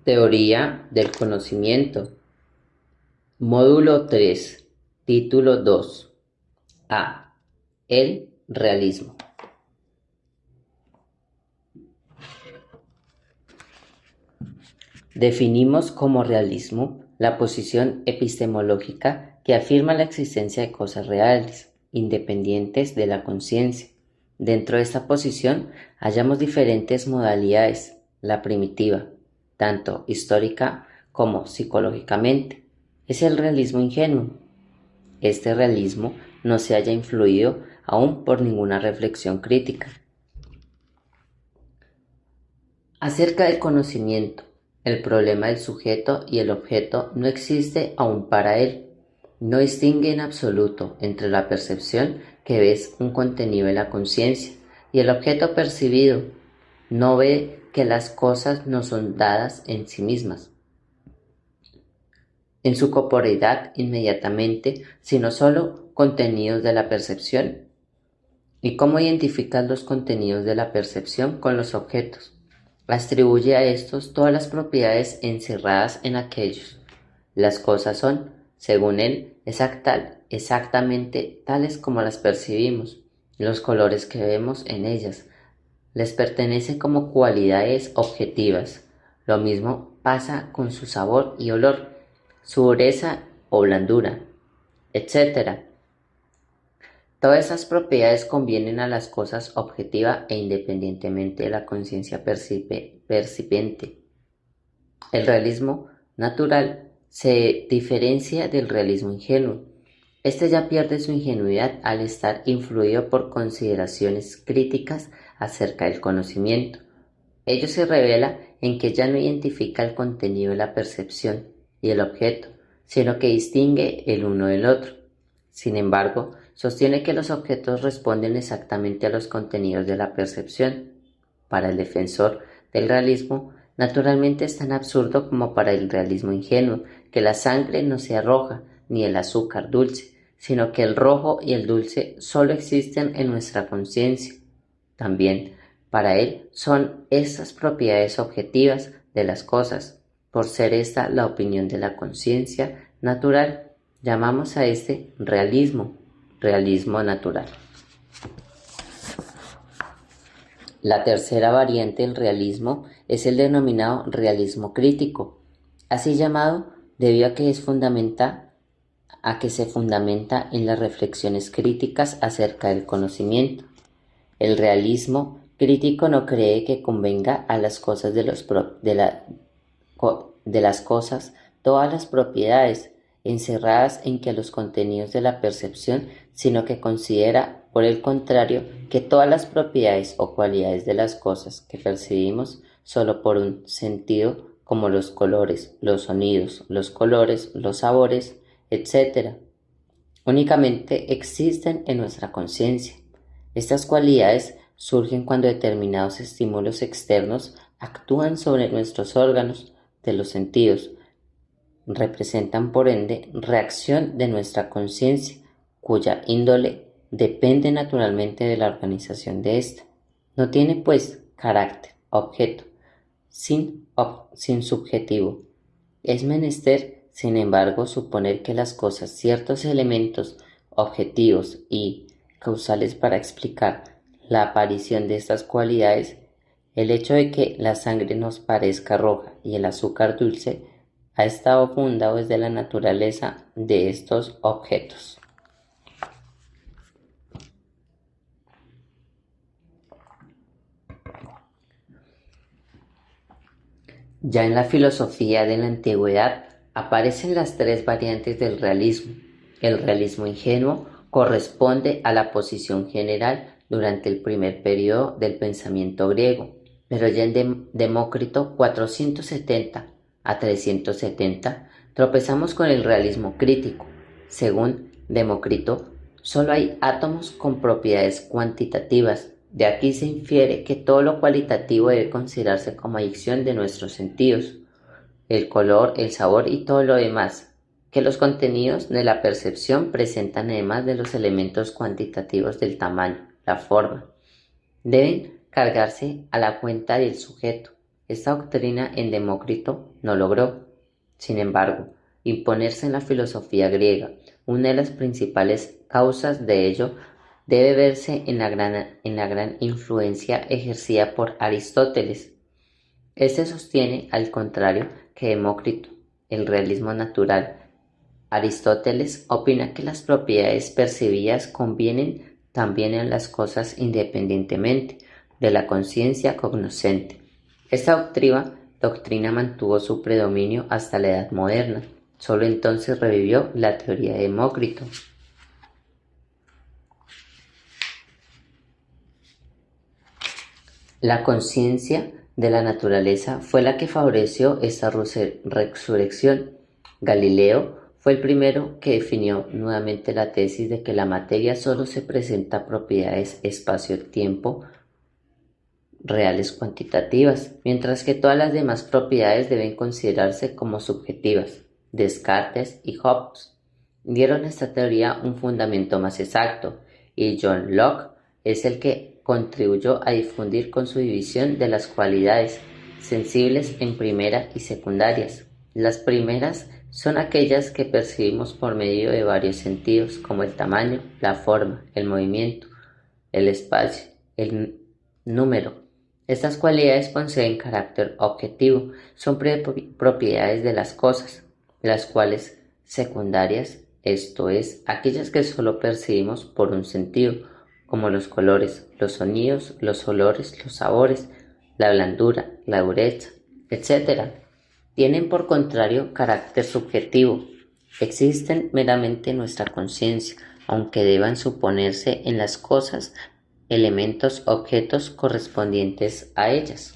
Teoría del conocimiento. Módulo 3. Título 2. A. El realismo. Definimos como realismo la posición epistemológica que afirma la existencia de cosas reales, independientes de la conciencia. Dentro de esta posición hallamos diferentes modalidades. La primitiva, tanto histórica como psicológicamente, es el realismo ingenuo. Este realismo no se haya influido aún por ninguna reflexión crítica. Acerca del conocimiento, el problema del sujeto y el objeto no existe aún para él. No distingue en absoluto entre la percepción, que es un contenido de la conciencia, y el objeto percibido. No ve que las cosas no son dadas en sí mismas, en su corporeidad inmediatamente, sino sólo contenidos de la percepción. ¿Y cómo identificar los contenidos de la percepción con los objetos? Atribuye a estos todas las propiedades encerradas en aquellos. Las cosas son, según él, exactamente tales como las percibimos. Los colores que vemos en ellas les pertenecen como cualidades objetivas. Lo mismo pasa con su sabor y olor, su dureza o blandura, etc. Todas esas propiedades convienen a las cosas objetiva e independientemente de la conciencia percipiente. El realismo natural se diferencia del realismo ingenuo. Este ya pierde su ingenuidad al estar influido por consideraciones críticas acerca del conocimiento. Ello se revela en que ya no identifica el contenido de la percepción y el objeto, sino que distingue el uno del otro. Sin embargo, sostiene que los objetos responden exactamente a los contenidos de la percepción. Para el defensor del realismo, naturalmente es tan absurdo como para el realismo ingenuo que la sangre no sea roja ni el azúcar dulce, sino que el rojo y el dulce solo existen en nuestra conciencia. También para él son estas propiedades objetivas de las cosas. Por ser esta la opinión de la conciencia natural, llamamos a este realismo natural. La tercera variante del realismo es el denominado realismo crítico, así llamado debido a que se fundamenta en las reflexiones críticas acerca del conocimiento. El realismo crítico no cree que convenga a las cosas de las cosas todas las propiedades encerradas en que los contenidos de la percepción, sino que considera, por el contrario, que todas las propiedades o cualidades de las cosas que percibimos solo por un sentido, como los colores, los sonidos, los colores, los sabores, etc., únicamente existen en nuestra conciencia. Estas cualidades surgen cuando determinados estímulos externos actúan sobre nuestros órganos de los sentidos. Representan por ende reacción de nuestra conciencia, cuya índole depende naturalmente de la organización de ésta. No tiene pues carácter, objeto, sin subjetivo. Es menester, sin embargo, suponer que las cosas, ciertos elementos objetivos y causales para explicar la aparición de estas cualidades. El hecho de que la sangre nos parezca roja y el azúcar dulce ha estado fundado desde la naturaleza de estos objetos. Ya en la filosofía de la antigüedad aparecen las tres variantes del realismo. El realismo ingenuo corresponde a la posición general durante el primer periodo del pensamiento griego, pero ya en Demócrito 470 a 370 tropezamos con el realismo crítico. Según Demócrito, solo hay átomos con propiedades cuantitativas. De aquí se infiere que todo lo cualitativo debe considerarse como adicción de nuestros sentidos, el color, el sabor y todo lo demás, que los contenidos de la percepción presentan además de los elementos cuantitativos del tamaño, la forma. Deben cargarse a la cuenta del sujeto. Esta doctrina en Demócrito no logró. Sin embargo, imponerse en la filosofía griega, una de las principales causas de ello debe verse en la gran influencia ejercida por Aristóteles. Este sostiene, al contrario que Demócrito, el realismo natural. Aristóteles opina que las propiedades percibidas convienen también en las cosas independientemente de la conciencia cognoscente. Esta doctrina mantuvo su predominio hasta la Edad Moderna. Solo entonces revivió la teoría de Demócrito. La conciencia de la naturaleza fue la que favoreció esta resurrección. Galileo fue el primero que definió nuevamente la tesis de que la materia solo se presenta propiedades espacio-tiempo reales cuantitativas, mientras que todas las demás propiedades deben considerarse como subjetivas. Descartes y Hobbes dieron a esta teoría un fundamento más exacto, y John Locke es el que contribuyó a difundir con su división de las cualidades sensibles en primera y secundarias. Las primeras son aquellas que percibimos por medio de varios sentidos, como el tamaño, la forma, el movimiento, el espacio, el número. Estas cualidades poseen carácter objetivo, son propiedades de las cosas, las cuales secundarias, esto es, aquellas que solo percibimos por un sentido, como los colores, los sonidos, los olores, los sabores, la blandura, la dureza, etc. Tienen por contrario carácter subjetivo, existen meramente en nuestra conciencia, aunque deban suponerse en las cosas elementos, objetos correspondientes a ellas.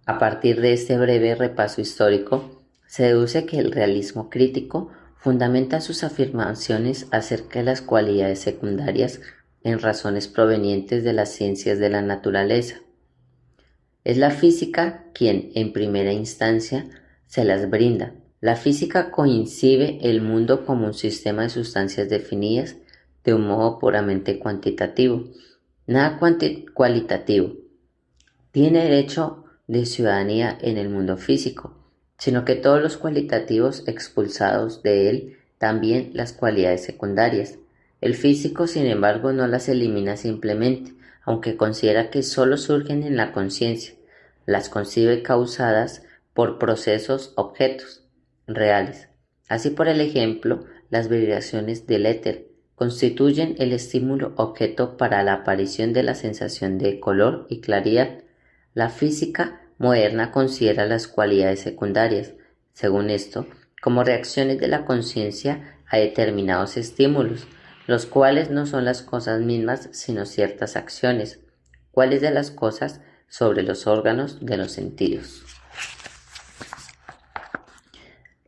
A partir de este breve repaso histórico, se deduce que el realismo crítico fundamenta sus afirmaciones acerca de las cualidades secundarias en razones provenientes de las ciencias de la naturaleza. Es la física quien, en primera instancia, se las brinda. La física concibe el mundo como un sistema de sustancias definidas de un modo puramente cuantitativo, nada cualitativo. Tiene derecho de ciudadanía en el mundo físico, sino que todos los cualitativos expulsados de él, también las cualidades secundarias. El físico, sin embargo, no las elimina simplemente, aunque considera que sólo surgen en la conciencia, las concibe causadas por procesos objetos reales. Así, por el ejemplo, las vibraciones del éter constituyen el estímulo objeto para la aparición de la sensación de color y claridad. La física moderna considera las cualidades secundarias, según esto, como reacciones de la conciencia a determinados estímulos, los cuales no son las cosas mismas sino ciertas acciones, cuáles de las cosas sobre los órganos de los sentidos.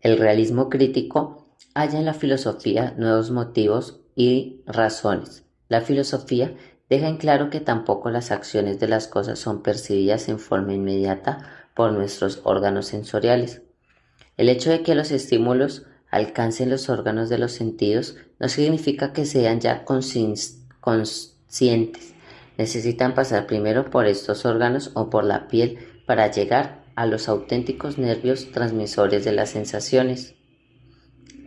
El realismo crítico halla en la filosofía nuevos motivos y razones. La filosofía deja en claro que tampoco las acciones de las cosas son percibidas en forma inmediata por nuestros órganos sensoriales. El hecho de que los estímulos alcancen los órganos de los sentidos no significa que sean ya conscientes. Necesitan pasar primero por estos órganos o por la piel para llegar a los auténticos nervios transmisores de las sensaciones.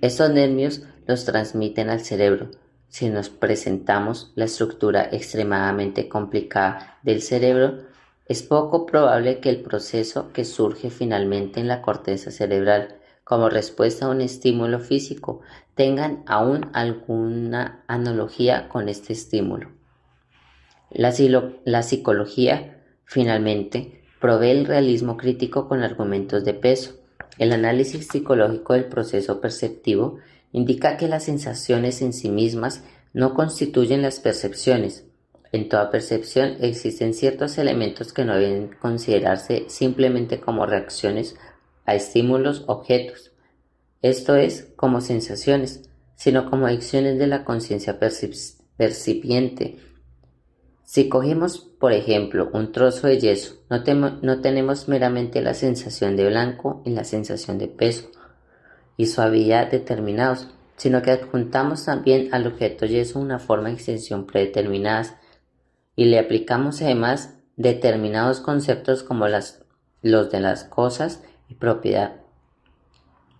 Estos nervios los transmiten al cerebro. Si nos presentamos la estructura extremadamente complicada del cerebro, es poco probable que el proceso que surge finalmente en la corteza cerebral como respuesta a un estímulo físico tengan aún alguna analogía con este estímulo. La psicología, finalmente, provee el realismo crítico con argumentos de peso. El análisis psicológico del proceso perceptivo indica que las sensaciones en sí mismas no constituyen las percepciones. En toda percepción existen ciertos elementos que no deben considerarse simplemente como reacciones a estímulos objetos, esto es, como sensaciones, sino como acciones de la conciencia percipiente. Si cogemos, por ejemplo, un trozo de yeso, no tenemos meramente la sensación de blanco y la sensación de peso y suavidad determinados, sino que adjuntamos también al objeto yeso una forma y extensión predeterminadas y le aplicamos además determinados conceptos como los de las cosas y propiedad.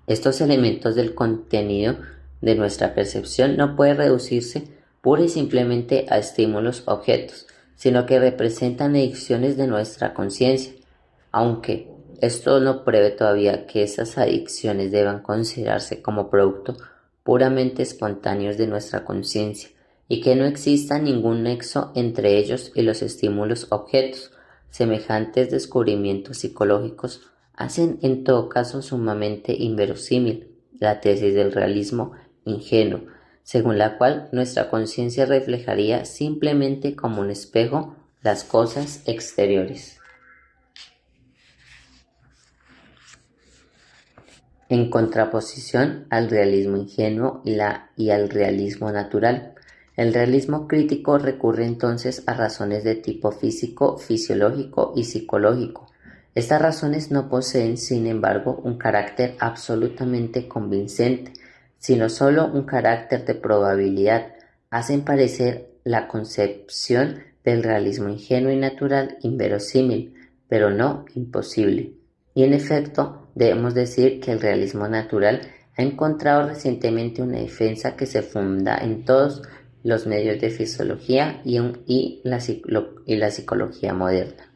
Estos elementos del contenido de nuestra percepción no pueden reducirse pura y simplemente a estímulos objetos, sino que representan adicciones de nuestra conciencia, aunque esto no pruebe todavía que esas adicciones deban considerarse como producto puramente espontáneos de nuestra conciencia y que no exista ningún nexo entre ellos y los estímulos objetos. Semejantes descubrimientos psicológicos hacen en todo caso sumamente inverosímil la tesis del realismo ingenuo, según la cual nuestra conciencia reflejaría simplemente como un espejo las cosas exteriores. En contraposición al realismo ingenuo y al realismo natural, el realismo crítico recurre entonces a razones de tipo físico, fisiológico y psicológico. Estas razones no poseen, sin embargo, un carácter absolutamente convincente, sino solo un carácter de probabilidad. Hacen parecer la concepción del realismo ingenuo y natural inverosímil, pero no imposible. Y en efecto, debemos decir que el realismo natural ha encontrado recientemente una defensa que se funda en todos los medios de fisiología y la psicología moderna.